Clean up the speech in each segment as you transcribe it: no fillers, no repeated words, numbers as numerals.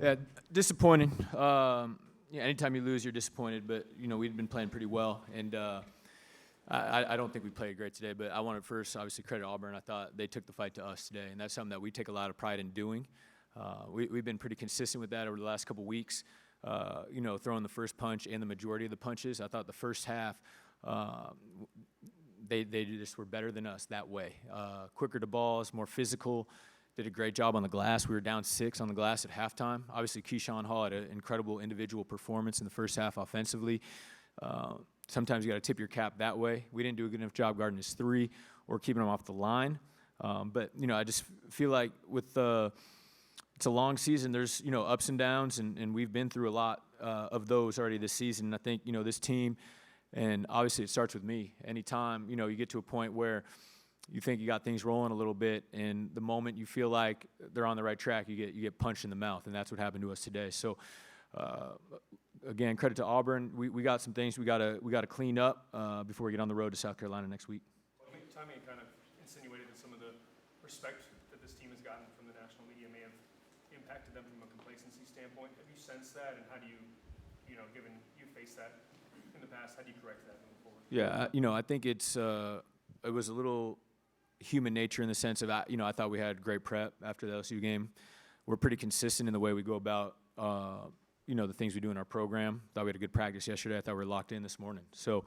Yeah, disappointing. Yeah, anytime you lose, you're disappointed. But we'd been playing pretty well, and I don't think we played great today. But I want to first, obviously, credit Auburn. I thought they took the fight to us today, and that's something that we take a lot of pride in doing. We've been pretty consistent with that over the last couple weeks. Throwing the first punch and the majority of the punches. I thought the first half, they just were better than us that way. Quicker to balls, more physical. Did a great job on the glass. We were down 6 on the glass at halftime. Obviously, Keyshawn Hall had an incredible individual performance in the first half offensively. Sometimes you got to tip your cap that way. We didn't do a good enough job guarding his 3 or keeping him off the line. But I just feel like with it's a long season. There's ups and downs, and we've been through a lot of those already this season. And I think this team, and obviously it starts with me. Anytime you get to a point where you think you got things rolling a little bit, and the moment you feel like they're on the right track, you get punched in the mouth, and that's what happened to us today. So, again, credit to Auburn. We got some things we gotta clean up before we get on the road to South Carolina next week. Well, I think Tommy kind of insinuated that some of the respect that this team has gotten from the national media may have impacted them from a complacency standpoint. Have you sensed that, and how do you, given you faced that in the past, how do you correct that moving forward? Yeah, I think it was a little human nature in the sense of, I thought we had great prep after the LSU game. We're pretty consistent in the way we go about, the things we do in our program. Thought we had a good practice yesterday. I thought we were locked in this morning. So,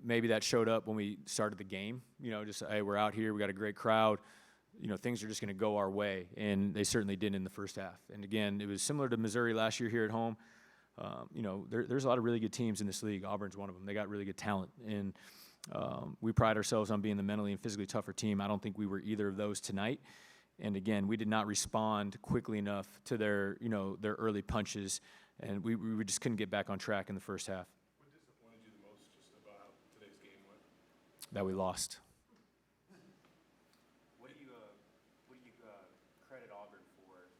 maybe that showed up when we started the game. Just, hey, we're out here. We got a great crowd. Things are just going to go our way, and they certainly didn't in the first half. And, again, it was similar to Missouri last year here at home. There's a lot of really good teams in this league. Auburn's one of them. They got really good talent, and we pride ourselves on being the mentally and physically tougher team. I don't think we were either of those tonight. And again, we did not respond quickly enough to their early punches, and we just couldn't get back on track in the first half. What disappointed you the most just about how today's game went? That we lost. What do you credit Auburn for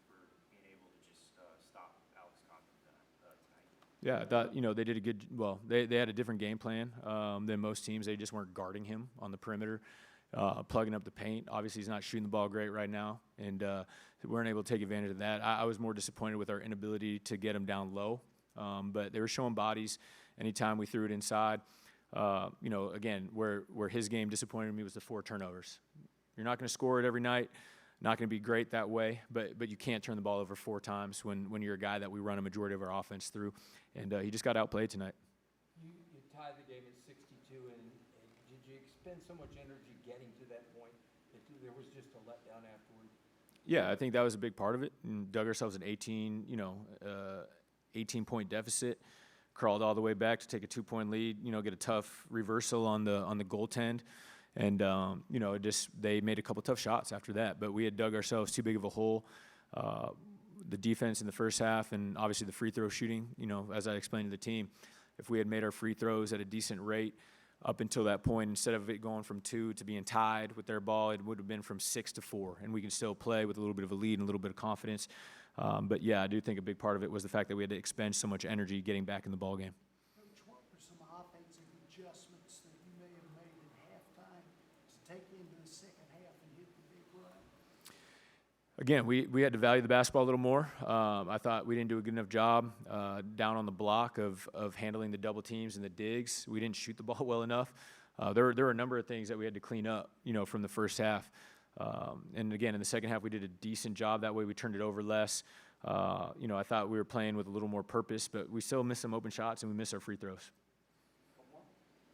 being able to just stop Alex Condon tonight? Yeah, I thought they did a good. Well, they had a different game plan than most teams. They just weren't guarding him on the perimeter, plugging up the paint. Obviously, he's not shooting the ball great right now, and we weren't able to take advantage of that. I was more disappointed with our inability to get him down low, but they were showing bodies anytime we threw it inside. Again, where his game disappointed me was the 4 turnovers. You're not going to score it every night. Not going to be great that way, but you can't turn the ball over 4 times when you're a guy that we run a majority of our offense through, and he just got outplayed tonight. You tied the game at 62, and did you expend so much energy getting to that point that there was just a letdown afterward? Yeah, I think that was a big part of it. And dug ourselves an 18-point deficit, crawled all the way back to take a 2-point lead. Get a tough reversal on the goaltend. And, they made a couple tough shots after that. But we had dug ourselves too big of a hole. The defense in the first half and obviously the free throw shooting, as I explained to the team, if we had made our free throws at a decent rate up until that point, instead of it going from 2 to being tied with their ball, it would have been from 6 to 4. And we can still play with a little bit of a lead and a little bit of confidence. But, yeah, I do think a big part of it was the fact that we had to expend so much energy getting back in the ballgame. Coach, what were some offensive adjustments that you may have made at halftime to take you into the second half and hit the big run? Again, we had to value the basketball a little more. I thought we didn't do a good enough job down on the block of handling the double teams and the digs. We didn't shoot the ball well enough. There were a number of things that we had to clean up, from the first half. And again, in the second half, we did a decent job. That way we turned it over less. I thought we were playing with a little more purpose, but we still missed some open shots and we missed our free throws.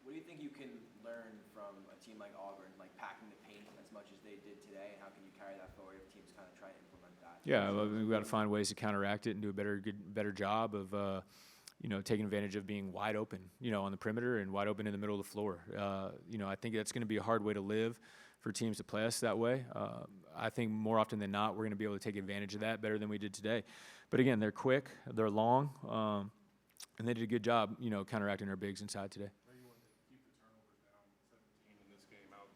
What do you think you can learn from a team like Auburn, like packing the paint as much as they did today, and how can you carry that forward if teams kind of try to implement that? Yeah, well, we've got to find ways to counteract it and do a better job of, taking advantage of being wide open, on the perimeter and wide open in the middle of the floor. I think that's going to be a hard way to live for teams to play us that way. I think more often than not, we're going to be able to take advantage of that better than we did today. But again, they're quick, they're long, and they did a good job, counteracting our bigs inside today. How you wanted to keep the turnovers down, 17 in this game. How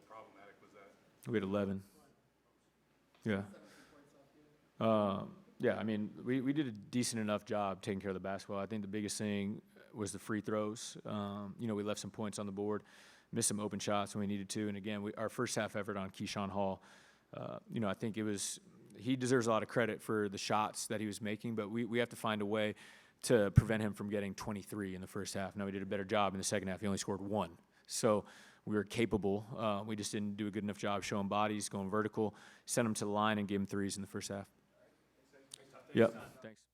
problematic was that? We had 11. Yeah. Yeah, I mean, we did a decent enough job taking care of the basketball. I think the biggest thing was the free throws. We left some points on the board, missed some open shots when we needed to. And again, our first half effort on Keyshawn Hall, I think it was he deserves a lot of credit for the shots that he was making, but we have to find a way to prevent him from getting 23 in the first half. Now, we did a better job in the second half. He only scored 1. So we were capable. We just didn't do a good enough job showing bodies, going vertical, sent him to the line, and gave him threes in the first half. Yep. Thanks.